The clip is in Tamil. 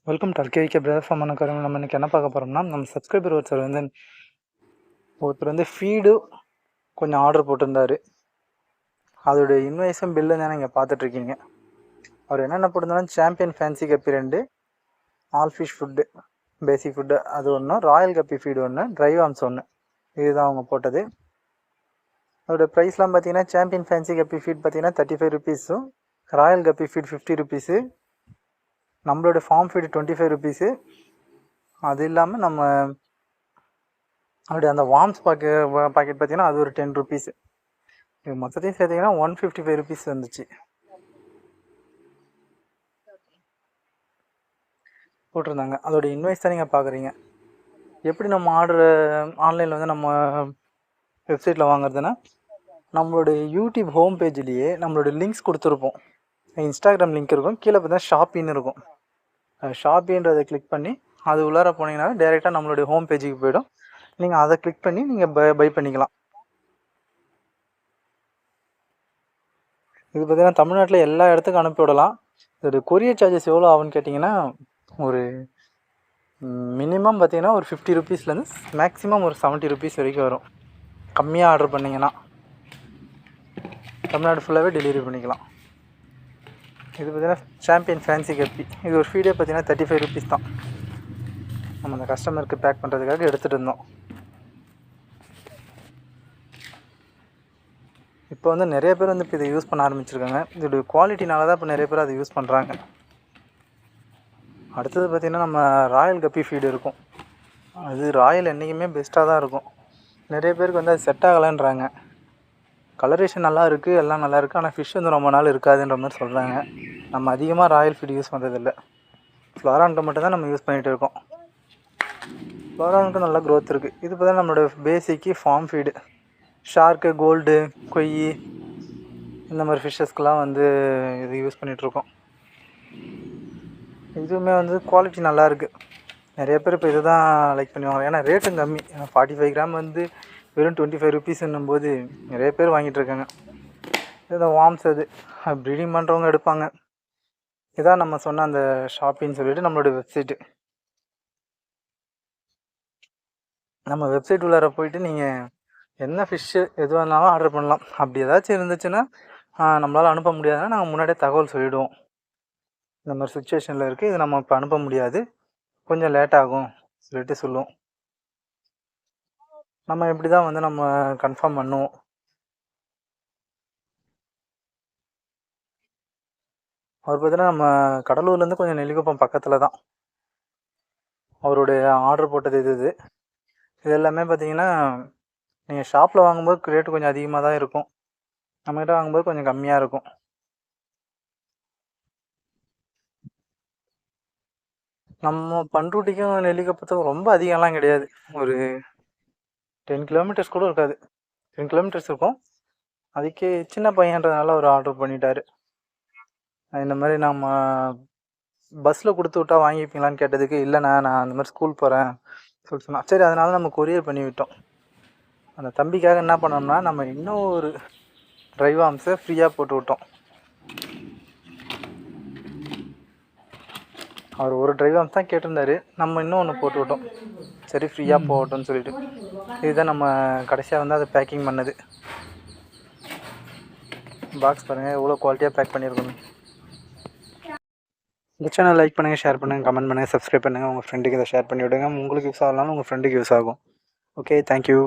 Welcome to KVK brother farm பண்ணக்காரங்க. நம்ம இன்றைக்கி என்ன பார்க்க போகிறோம்னா, நம்ம சப்ஸ்கிரைபர் ஒருத்தர் வந்து ஃபீடு கொஞ்சம் ஆர்டர் போட்டிருந்தார். அதோடைய இன்வாய்ஸும் பில்லு தான் நீங்கள் பார்த்துட்ருக்கீங்க. அவர் என்னென்ன போட்டிருந்தாலும் சாம்பியன் ஃபேன்சி கப்பி 2, ஆல் ஃபிஷ் ஃபுட்டு பேசிக் ஃபுட்டு அது ஒன்று, ராயல் கப்பி ஃபீடு ஒன்று, ட்ரை வார்ம்ஸ் ஒன்று. இதுதான் அவங்க போட்டது. அதோடய ப்ரைஸ்லாம் பார்த்தீங்கன்னா, சாம்பியன் ஃபேன்சி கப்பி ஃபீட் பார்த்தீங்கன்னா 35 ருபீஸும், ராயல் கப்பி ஃபீட் 50 ருபீஸு, நம்மளோட ஃபார்ம் ஃபீடு 25 ருபீஸு. அது இல்லாமல் நம்ம அப்படி அந்த வார்ம்ஸ் பாக்கெட் பார்த்தீங்கன்னா அது ஒரு 10 ருபீஸு. இது மொத்தத்தையும் சேர்த்திங்கன்னா 155 ருபீஸ் வந்துச்சு போட்டிருந்தாங்க. அதோட இன்வாய்ஸ் தான் நீங்கள் பார்க்குறீங்க. எப்படி நம்ம ஆர்டரு ஆன்லைனில் வந்து நம்ம வெப்சைட்டில் வாங்குறதுன்னா, நம்மளுடைய யூடியூப் ஹோம் பேஜ்லேயே நம்மளோட லிங்க்ஸ் கொடுத்துருப்போம். இன்ஸ்டாகிராம் லிங்க் இருக்கும், கீழே பார்த்தீங்கன்னா ஷாப்பின்னு இருக்கும். ஷாப்பின்றதை கிளிக் பண்ணி அது உள்ளார போனீங்கன்னா டேரெக்டாக நம்மளுடைய ஹோம் பேஜுக்கு போய்டும். நீங்கள் அதை கிளிக் பண்ணி நீங்கள் பை பண்ணிக்கலாம். இது பார்த்தீங்கன்னா தமிழ்நாட்டில் எல்லா இடத்துக்கும் அனுப்பி விடலாம். இதோடைய கொரியர் சார்ஜஸ் எவ்வளோ ஆகும்னு கேட்டிங்கன்னா, ஒரு மினிமம் பார்த்தீங்கன்னா ஒரு 50 ருபீஸ்லேருந்து மேக்ஸிமம் ஒரு 70 ருபீஸ் வரைக்கும் வரும். கம்மியாக ஆர்டர் பண்ணிங்கன்னா தமிழ்நாடு ஃபுல்லாகவே டெலிவரி பண்ணிக்கலாம். இது பார்த்தீங்கன்னா சாம்பியன் ஃபேன்சி கப்பி. இது ஒரு ஃபீடே பார்த்தீங்கன்னா 35 ருபீஸ் தான். நம்ம அந்த கஸ்டமருக்கு பேக் பண்ணுறதுக்காக எடுத்துகிட்டு இருந்தோம். இப்போ வந்து நிறைய பேர் வந்து இப்போ இதை யூஸ் பண்ண ஆரம்பிச்சிருக்காங்க. இதோடைய குவாலிட்டினால தான் இப்போ நிறைய பேர் அதை யூஸ் பண்ணுறாங்க. அடுத்தது பார்த்திங்கன்னா நம்ம ராயல் கப்பி ஃபீடு இருக்கும். அது ராயல் என்றைக்குமே பெஸ்ட்டாக தான் இருக்கும். நிறைய பேருக்கு வந்து அது செட் ஆகலைன்றாங்க. கலரேஷன் நல்லா இருக்குது, எல்லாம் நல்லா இருக்குது, ஆனால் ஃபிஷ் வந்து ரொம்ப நாள் இருக்காதுன்ற மாதிரி சொல்கிறாங்க. நம்ம அதிகமாக ராயல் ஃபீடு யூஸ் பண்ணுறதில்ல. ஃப்ளோரான்ட்டு மட்டும் தான் நம்ம யூஸ் பண்ணிகிட்டு இருக்கோம். ஃப்ளோரானுக்கு நல்லா க்ரோத் இருக்குது. இது பார்த்தா நம்மளோட பேசிக்கு ஃபார்ம் ஃபீடு. ஷார்க்கு, கோல்டு, கொய்யி இந்த மாதிரி ஃபிஷ்ஷஸ்க்கெலாம் வந்து இது யூஸ் பண்ணிகிட்ருக்கோம். இதுவுமே வந்து குவாலிட்டி நல்லாயிருக்கு. நிறைய பேர் இப்போ இது தான் லைக் பண்ணுவாங்க. ஏன்னா ரேட்டும் கம்மி. ஏன்னா 45 கிராம் வந்து வெறும் 25 ருபீஸ்ன்னும் போது நிறைய பேர் வாங்கிட்டுருக்காங்க. இதுதான் வார்ம்ஸ். அது ப்ரீடிங் பண்ணுறவங்க எடுப்பாங்க. இதான் நம்ம சொன்ன அந்த ஷாப்பின்னு சொல்லிட்டு நம்மளோட வெப்சைட்டு. நம்ம வெப்சைட் உள்ளார போயிட்டு நீங்கள் என்ன ஃபிஷ்ஷு எதுவாக இருந்தாலும் ஆர்டர் பண்ணலாம். அப்படி ஏதாச்சும் இருந்துச்சுன்னா நம்மளால் அனுப்ப முடியாதுன்னா நாங்கள் முன்னாடியே தகவல் சொல்லிவிடுவோம். இந்த மாதிரி சுச்சுவேஷனில் இருக்குது, இது நம்ம இப்போ அனுப்ப முடியாது, கொஞ்சம் லேட் ஆகும் சொல்லிட்டு சொல்லுவோம். நம்ம இப்படி தான் வந்து நம்ம கன்ஃபார்ம் பண்ணுவோம். அவர் பார்த்தீங்கன்னா நம்ம கடலூர்லேருந்து கொஞ்சம் நெல்லிக்குப்பம் பக்கத்தில் தான் அவருடைய ஆர்டர் போட்டது. இது எல்லாமே பார்த்தீங்கன்னா நீங்கள் ஷாப்பில் வாங்கும்போது ரேட்டு கொஞ்சம் அதிகமாக தான் இருக்கும். நம்மகிட்ட வாங்கும்போது கொஞ்சம் கம்மியாக இருக்கும். நம்ம பண்ருட்டிக்கும் நெல்லிக்குப்பத்துக்கும் ரொம்ப அதிகம்லாம் கிடையாது. ஒரு 10 கிலோமீட்டர்ஸ் கூட இருக்காது. 10 கிலோமீட்டர்ஸ் இருக்கும். அதுக்கே சின்ன பையன்றதுனால அவர் ஆர்டர் பண்ணிட்டார். இந்த மாதிரி நம்ம பஸ்ஸில் கொடுத்து விட்டா வாங்கிப்பீங்களான்னு கேட்டதுக்கு, இல்லைண்ணா நான் அந்த மாதிரி ஸ்கூல் போகிறேன் சொல்லி சொன்னால். சரி, அதனால நம்ம கொரியர் பண்ணி விட்டோம். அந்த தம்பிக்காக என்ன பண்ணோம்னா, நம்ம இன்னும் ஒரு ட்ரை வார்ம்ஸை ஃப்ரீயாக போட்டு விட்டோம். அவர் ஒரு ட்ரை வார்ம்ஸ் தான் கேட்டிருந்தாரு, நம்ம இன்னும் ஒன்று போட்டு விட்டோம். சரி, ஃப்ரீயாக போகட்டும்னு சொல்லிட்டு. இதுதான் நம்ம கடைசியாக வந்து அதை பேக்கிங் பண்ணது. பாக்ஸ் பாருங்கள் எவ்வளோ குவாலிட்டியாக பேக் பண்ணியிருக்கணும். இந்த சேனல் லைக் பண்ணுங்கள், ஷேர் பண்ணுங்கள், கமெண்ட் பண்ணுங்கள், சப்ஸ்கிரைப் பண்ணுங்கள். உங்கள் ஃப்ரெண்டுக்கு இதை ஷேர் பண்ணி விடுங்க. உங்களுக்கு யூஸ் ஆகலாம், உங்கள் ஃப்ரெண்டுக்கு யூஸ் ஆகும். Okay, thank you.